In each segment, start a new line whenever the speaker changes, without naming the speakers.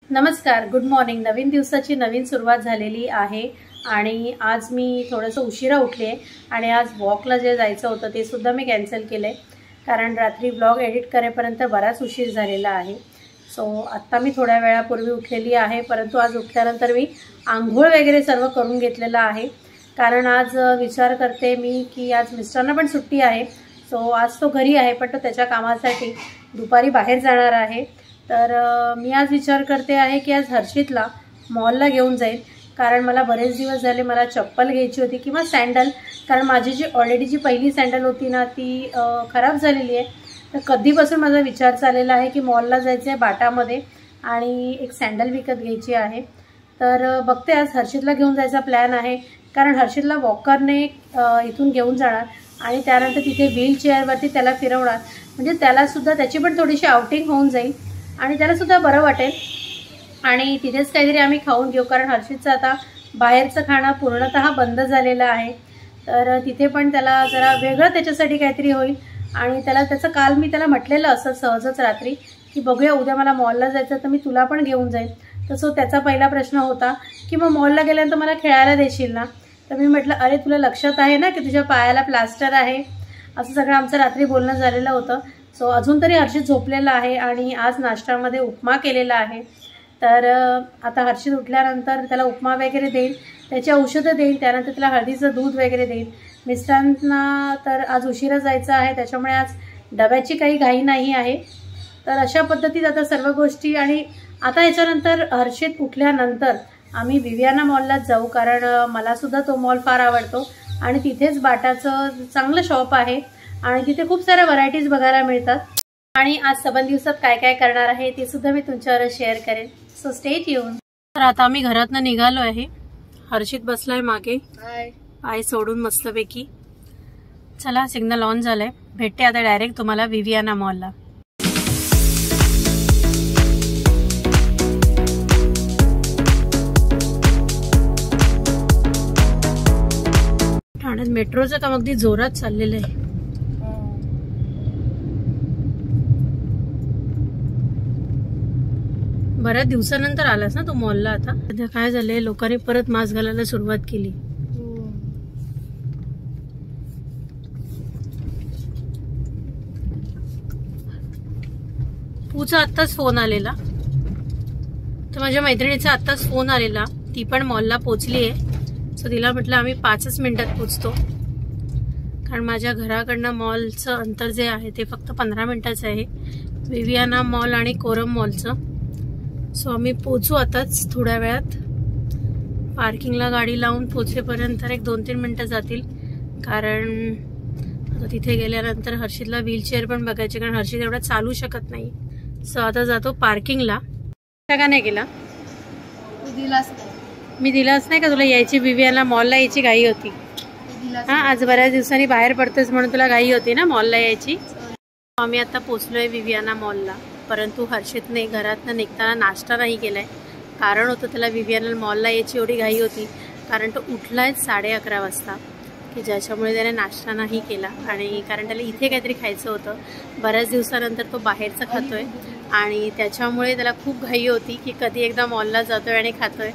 नमस्कार, good morning. नवीन दिवसाची नवीन सुरुवात झालेली आहे आणि आज मी थोडंसं उशिरा उठले आहे आणि आज वॉकला जे जायचं होतं ते सुद्धा मी कॅन्सल केलं आहे कारण रात्री ब्लॉग एडिट करेपर्यंत बराच उशीर झालेला आहे। सो आत्ता मी थोड्या वेळापूर्वी उठलेली आहे, परंतु आज उठल्यानंतर मी आंघोळ वगैरे सर्व करून घेतलेलं आहे कारण आज विचार करते मी की आज मिस्टरांना पण सुट्टी आहे। सो आज तो घरी आहे पण तो त्याच्या कामासाठी दुपारी बाहेर जाणार आहे। तर मी आज विचार करते आहे की आज हर्षितला मॉलला घेऊन जाईल कारण मला बरेच दिवस झाले मला चप्पल घ्यायची होती किंवा सॅन्डल, कारण माझी जी ऑलरेडी जी पहिली सॅन्डल होती ना ती खराब झालेली आहे। तर कधीपासून माझा विचार चाललेला आहे की मॉलला जायचं आहे बाटामध्ये आणि एक सॅन्डल विकत घ्यायची आहे। तर बघते आज हर्षितला घेऊन जायचा प्लॅन आहे कारण हर्षितला वॉकरने इथून घेऊन जाणार आणि त्यानंतर तिथे व्हीलचेअरवरती त्याला फिरवणार, म्हणजे त्यालासुद्धा त्याची पण थोडीशी आउटिंग होऊन जाईल आणि त्यालासुद्धा बरं वाटेल आणि तिथेच काहीतरी आम्ही खाऊन घेऊ कारण हर्षितचं आता बाहेरचं खाणं पूर्णतः बंद झालेलं आहे। तर तिथे पण त्याला जरा वेगळं त्याच्यासाठी काहीतरी होईल आणि त्याचं काल मी त्याला म्हटलेलं असं सहजच रात्री की बघूया उद्या मला मॉलला जायचं तर मी तुला पण घेऊन जाईल। तसं त्याचा पहिला प्रश्न होता की मग मॉलला गेल्यानंतर मला खेळायला देशील ना, तर मी म्हटलं अरे तुला लक्षात आहे ना की तुझ्या पायाला प्लास्टर आहे, असं सगळं आमचं रात्री बोलणं झालेलं होतं। सो अजून तरी हर्षित झोपलेला आहे आणि आज नाश्त्यामध्ये उपमा केलेला आहे। तर आता हर्षित उठल्यानंतर त्याला उपमा वगैरे देईल, त्याची औषधं देईल, त्यानंतर त्याला हळदीचं दूध वगैरे देईल। मिस्टरांना तर आज उशिरा जायचं आहे त्याच्यामुळे आज डब्याची काही घाई नाही आहे। तर अशा पद्धतीत आता सर्व गोष्टी आणि आता याच्यानंतर हर्षित उठल्यानंतर आम्ही विवियाना मॉललाच जाऊ कारण मलासुद्धा तो मॉल फार आवडतो आणि तिथेच बाटाचं चांगलं शॉप आहे आणि तिथे खूप साऱ्या व्हरायटीज बघायला मिळतात आणि आज 7 दिवसात काय काय करणार आहे ते सुद्धा मी तुमच्यावर शेअर करेन। So stay tune. तर आता आम्ही घरातनं निघालो आहे, हर्षित बसलाय मागे पाय सोडून मस्तपैकी। चला सिग्नल ऑन झालंय, भेटते आता डायरेक्ट तुम्हाला विवियाना मॉलला। ठाण्यात मेट्रोचं काम अगदी जोरात चाललेलं आहे। बऱ्याच दिवसानंतर आलास ना तू मॉलला। आता सध्या काय झालंय, लोकांनी परत मास्क घालायला सुरुवात केली। पूचा आत्ताच फोन आलेला, तर माझ्या मैत्रिणीचा आत्ताच फोन आलेला, ती पण मॉलला पोचली आहे। सो तिला म्हटलं आम्ही 5 मिनिटात पोचतो कारण माझ्या घराकडनं मॉलचं अंतर जे आहे ते फक्त 15 मिनिटाचं आहे, विवियाना मॉल आणि कोरम मॉलचं। सो आम्ही पोचू आताच थोड्या वेळात। पार्किंगला गाडी लावून पोचेपर्यंत एक 2-3 मिनिटं जातील कारण आता तिथे गेल्यानंतर हर्षितला व्हीलचेअर पण बघायचे कारण हर्षित एवढा चालू शकत नाही। सो आता जातो पार्किंगला। का नाही गेला? मी दिलाच नाही का तुला यायची? विवियाना मॉलला यायची घाई होती। हा आज बऱ्याच दिवसांनी बाहेर पडतेस म्हणून तुला घाई होती ना मॉलला यायची। आम्ही आता पोचलोय विवियाना मॉलला, परंतु हर्षितने घरातनं निघताना नाश्ता नाही केलाय। कारण होतं त्याला विवियाना मॉलला यायची एवढी घाई होती कारण तो उठलाय 11:30 वाजता की ज्याच्यामुळे त्याने नाश्ता नाही केला आणि कारण त्याला इथे काहीतरी खायचं होतं। बऱ्याच दिवसानंतर तो बाहेरचं खातोय आणि त्याच्यामुळे त्याला खूप घाई होती की कधी एकदा मॉलला जातोय आणि खातोय।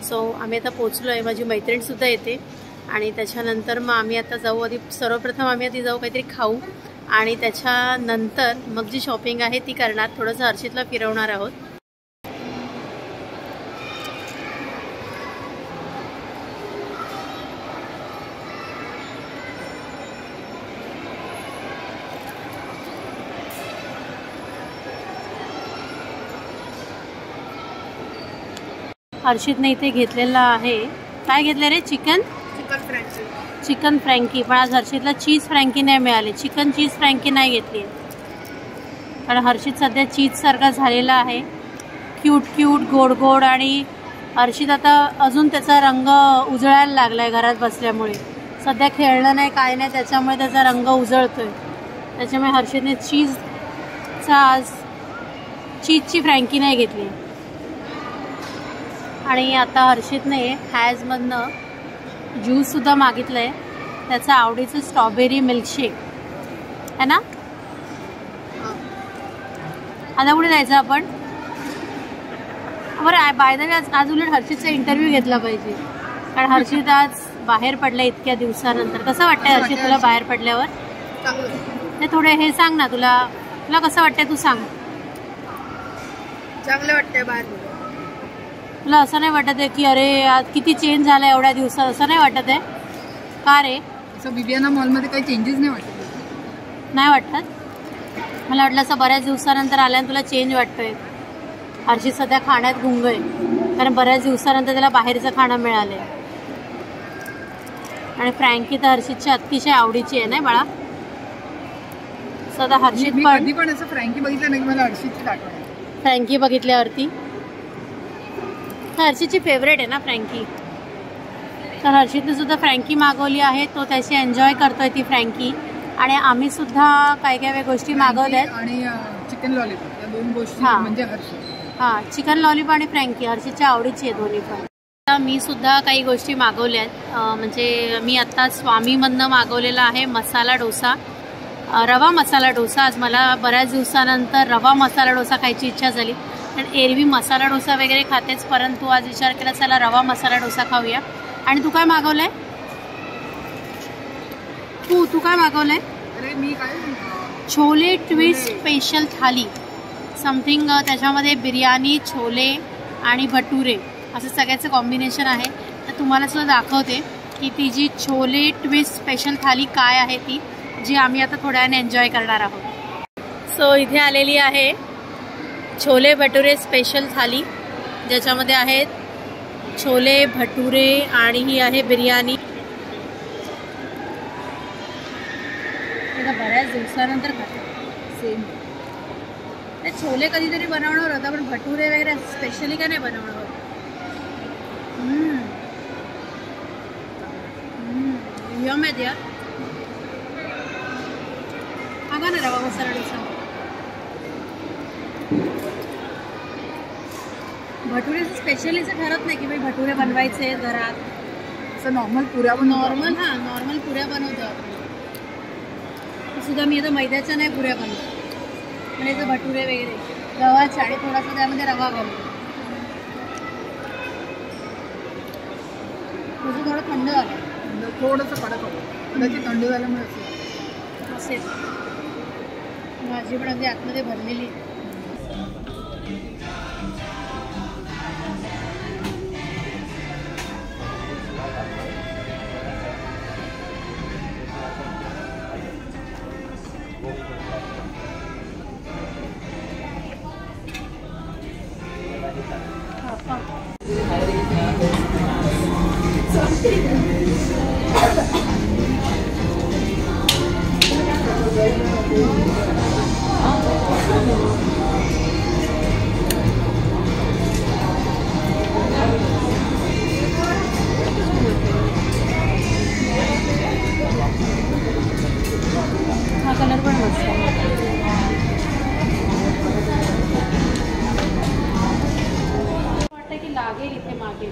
सो आम्ही आता पोचलोय, माझी मैत्रीणसुद्धा येते आणि त्याच्यानंतर मग आम्ही आता जाऊ। आधी सर्वप्रथम आम्ही आधी जाऊ काहीतरी खाऊ आणि त्याच्यानंतर मग जी शॉपिंग आहे ती करणार, थोडंसं हर्षितला फिरवणार आहोत। हर्षितने इथे घेतलेला आहे, काय घेतलं रे? चिकन फ्रँकी। पण आज हर्षितला चीज फ्रँकी नाही मिळाली, चिकन चीज फ्रँकी नाही घेतली कारण हर्षित सध्या चीज सारखा झालेला आहे, क्यूट क्यूट गोड गोड। आणि हर्षित आता अजून त्याचा रंग उजळायला लागलाय घरात बसल्यामुळे, सध्या खेळणं नाही काय नाही त्याच्यामुळे त्याचा रंग उजळतोय। त्याच्यामुळे हर्षितने चीजची फ्रँकी नाही घेतली आणि आता हर्षितने हॅजमधनं ज्यूससुद्धा मागितलं आहे, त्याचं आवडीचं स्ट्रॉबेरी मिल्कशेक है ना। आता कुठे जायचं आपण? बरं बाय द वे आज उलट हर्षितचा इंटरव्ह्यू घेतला पाहिजे, कारण हर्षित आज बाहेर पडला इतक्या दिवसानंतर. कसं वाटतंय हर्षित तुला बाहेर पडल्यावर? ते थोडे हे सांग ना, तुला कसं वाटतंय तू सांग.
चांगलं वाटतंय बाहेर.
तुला असं नाही वाटत आहे की अरे आज किती चेंज झाला एवढ्या दिवसात, असं नाही वाटत आहे का रे?
असं बिबियाना मॉलमध्ये काही चेंजेस नाही वाटत?
नाही वाटत. मला वाटलं असं बऱ्याच दिवसानंतर आल्यानं तुला चेंज वाटतोय. हर्षित सध्या खाण्यात गुंग आहे, कारण बऱ्याच दिवसानंतर त्याला बाहेरचं खाणं मिळालंय. आणि फ्रँकी तर हर्षितची अतिशय आवडीची आहे ना बाळा. सध्या हर्षित
पण असं फ्रँकी बघितलं नाही, मला हर्षितची आठवण.
फ्रँकी बघितल्यावरती हर्षितची फेवरेट आहे ना फ्रँकी. तर हर्षितने सुद्धा फ्रँकी मागवली आहे, तो त्याची एन्जॉय करतोय ती फ्रँकी. आणि आम्ही सुद्धा काय काय गोष्टी मागवल्यात.
आणि चिकन लॉलीपॉप या दोन गोष्टी म्हणजे हर्षित. हां,
चिकन लॉलीपॉप आणि फ्रँकी हर्षितच्या आवडीची आहे दोन्ही पण. मी सुद्धा काही गोष्टी मागवल्यात. म्हणजे मी आत्ता स्वामीमधनं मागवलेला आहे मसाला डोसा, रवा मसाला डोसा. आज मला बऱ्याच दिवसानंतर रवा मसाला डोसा खायची इच्छा झाली, कारण एरवी मसाला डोसा वगैरे खातेच, परंतु आज विचार केला चला रवा मसाला डोसा खाऊया. आणि तू काय मागवलंय? तू काय मागवलंय?
अरे मी काय,
छोले ट्विस्ट स्पेशल थाली समथिंग. त्याच्यामध्ये बिर्याणी, छोले आणि भटुरे असं सगळ्याचं कॉम्बिनेशन आहे. तर तुम्हाला सुद्धा दाखवते की ती जी छोले ट्विस्ट स्पेशल थाली काय आहे ती, जी आम्ही आता थोड्या वेळाने एन्जॉय करणार आहोत. सो इथे आलेली आहे छोले भटुरे स्पेशल थाली, ज्याच्यामध्ये आहेत छोले भटुरे आणि ही आहे बिर्याणी. बऱ्याच दिवसानंतर खाते सेम. ते छोले कधीतरी बनवणार होता, पण भटुरे वगैरे स्पेशली का नाही बनवणार होत. यम आहे यार. बघा ना रवा मसाला डोसा. भटुरेचं स्पेशलीचं ठरत नाही की भाई भटुरे बनवायचे घरात.
असं नॉर्मल पुऱ्या
नॉर्मल पुऱ्या बनवतो आपण. सुद्धा मी आता मैद्याच्या नाही पुऱ्या बनवतो, आणि याचं भटुरे वगैरे गव्हाच्या आणि थोडासा त्यामध्ये रवा घालतो. तुझं थोडं थंड झालं,
थोडंसं कडक होतं, कदाचित थंड झाल्यामुळे
असेल. भाजी पण अगदी आतमध्ये भरलेली. हा कलर पण मस्त आहे. वाटतं की लागेल इथे मागे.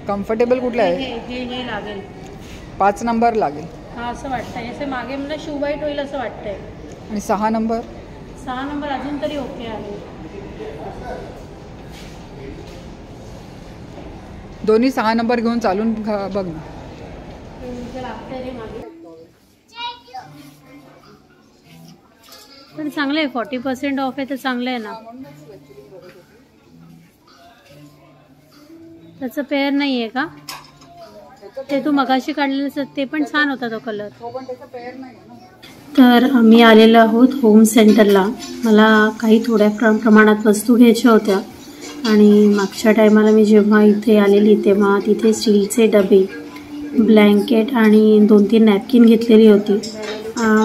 कम्फर्टेबल कुठलं आहे?
हे लागेल
5 नंबर लागेल.
हा असं वाटतंय. असे मागे मला शू वाईट होईल असं वाटतंय.
आणि 6 नंबर
अजून तरी ओके आहे.
दोन्ही 6 नंबर घेऊन चालून बघ ना.
पण चांगलं आहे, 40% ऑफ आहे तर चांगलं आहे ना. त्याचं पेअर नाही आहे का? ते तू मगाशी काढलेलं ते पण छान होता तो कलर. तर आम्ही आलेलो आहोत होम सेंटरला. मला काही थोड्या प्रमाणात वस्तू घ्यायच्या होत्या, आणि मागच्या टायमाला मी जेव्हा इथे आलेली तेव्हा तिथे स्टीलचे डबे, ब्लँकेट आणि 2-3 नॅपकिन घेतलेली होती.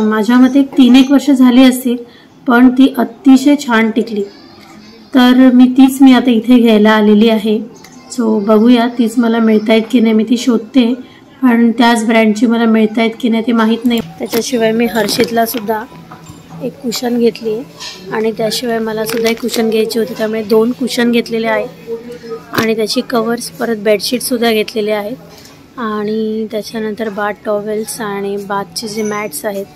माझ्या मते 3-1 वर्ष झाली असतील, पण ती अतिशय छान टिकली. तर मी आता इथे घ्यायला आलेली आहे. सो बघूया तीच मला मिळतायत की नाही. मी ती शोधते, पण त्याच ब्रँडची मला मिळतायत की नाही ते माहीत नाही. त्याच्याशिवाय मी हर्षितला सुद्धा एक कुशन घेतली आहे, आणि त्याशिवाय मला सुद्धा एक कुशन घ्यायची होती. त्यामुळे 2 कुशन घेतलेले आहेत, आणि त्याची कवर्स परत बेडशीटसुद्धा घेतलेले आहेत. आणि त्याच्यानंतर बाथ टॉवेल्स आणि बाथचे जे मॅट्स आहेत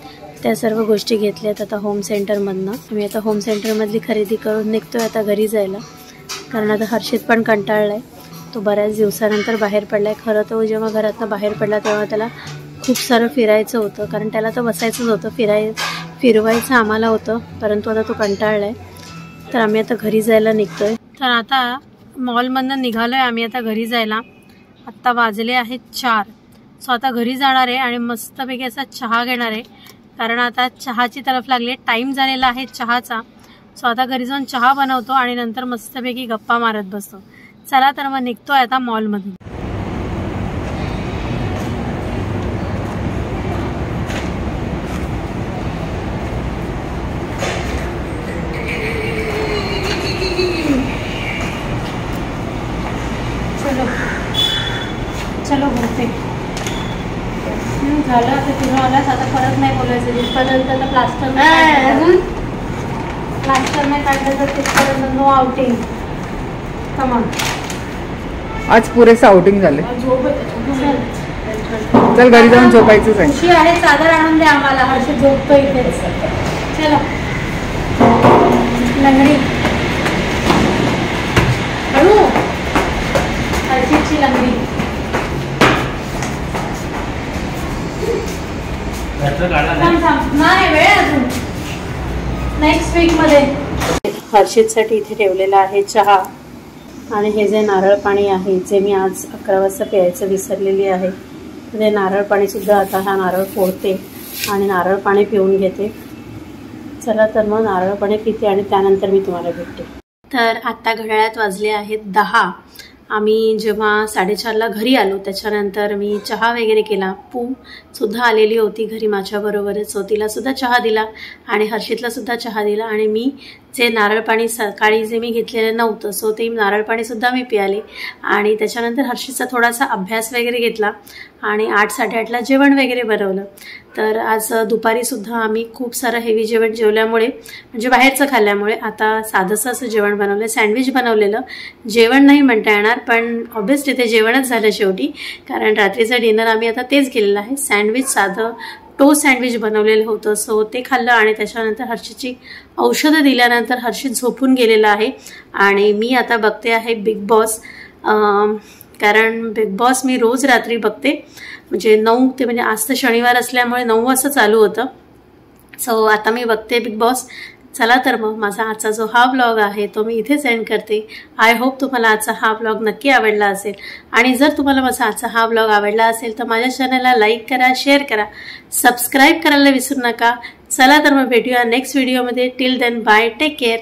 त्या सर्व गोष्टी घेतल्यात आता होम सेंटरमधनं. आम्ही आता होम सेंटरमधली खरेदी करून निघतोय आता घरी जायला, कारण आता हर्षित पण कंटाळला आहे. तो बऱ्याच दिवसानंतर बाहेर पडला आहे. खरं तो जेव्हा घरातनं बाहेर पडला तेव्हा त्याला खूप सारं फिरायचं होतं, कारण त्याला तर बसायचंच होतं, फिरवायचं आम्हाला होतं, परंतु आता तो कंटाळला आहे. तर आम्ही आता घरी जायला निघतोय. तर आता मॉलमधनं निघालो आहे आम्ही आता घरी जायला. आत्ता वाजले आहेत 4. सो आता घरी जाणार आहे आणि मस्तपैकी असा चहा घेणार आहे, कारण आता चहाची तरफ लागली आहे. टाईम झालेला आहे चहाचा. सो आता घरी जाऊन चहा बनवतो आणि नंतर मस्तपैकी गप्पा मारत बसतो. चला तर मग निघतोय आता मॉलमधून. चलो घरते झालं. आता तिथं आलास आता परत नाही बोलायचं. जिथपर्यंत आता प्लास्टर नाही काढलं तर तिथपर्यंत नो आउटिंग. कमान
आज पुरेसं आउटिंग झाले. चल घरी जाऊन झोपायचंच आहे.
खुशी आहे, चादर आणून द्या आम्हाला. हर्षित झोपतो इथेच. चलो लंगडी हळू. हर्षितची लंगडी. नाही वेळ अजून नेक्स्ट वीक मध्ये. हर्षितसाठी इथे ठेवलेला आहे चहा आणि हे जे नारळ पाणी आहे जे मी आज 11 वाजता प्यायचं विसरलेली आहे, ते नारळ पाणी सुद्धा आता हा नारळ फोडते आणि नारळ पाणी पिऊन घेते. चला तर मग नारळ पाणी पिते आणि त्यानंतर मी तुम्हाला भेटते. तर आता घड्याळात वाजले आहेत 10. आम्ही जेव्हा 4:30ला घरी आलो त्याच्यानंतर मी चहा वगैरे केला. पू सुद्धा आलेली होती घरी माझ्याबरोबरच, सो तिला सुद्धा चहा दिला आणि हर्षितला सुद्धा चहा दिला. आणि मी जे नारळ पाणी सकाळी जे मी घेतलेलं नव्हतं सो ते नारळ पाणी सुद्धा मी प्याले. आणि त्याच्यानंतर हर्षितचा थोडासा अभ्यास वगैरे घेतला आणि 8-8:30ला जेवण वगैरे बनवलं. तर आज दुपारी सुद्धा आम्ही खूप सारं हेवी जेवण जेवल्यामुळे म्हणजे बाहेरचं खाल्ल्यामुळे आता साधंसं असं जेवण बनवलं. सँडविच बनवलेलं, जेवण नाही म्हणता येणार पण ऑब्व्हियसली ते जेवणच झालं शेवटी, कारण रात्रीचं डिनर आम्ही आता तेच केलेलं आहे. सँडविच साधं टोस्ट सँडविच बनवलेलं होतं सो ते खाल्लं. आणि त्याच्यानंतर हर्षितची औषधं दिल्यानंतर हर्षित झोपून गेलेला आहे आणि मी आता बघते आहे बिग बॉस, कारण बिग बॉस मी रोज रात्री बघते. म्हणजे 9 ते म्हणजे आज तर शनिवार असल्यामुळे 9 वाजता चालू होतं. सो आता मी बघते बिग बॉस. चला तर मग माझा आजचा जो हा व्लॉग आहे तो मी इथे सेंड करते. आय होप तुम्हाला आजचा हा व्लॉग नक्की आवडला असेल. आणि जर तुम्हाला माझा आजचा हा व्लॉग आवडला असेल तर माझ्या चॅनलला लाईक करा, शेअर करा, सबस्क्राईब करायला विसरू नका. चला तर मग भेटूया नेक्स्ट व्हिडिओमध्ये. Till then bye, take care.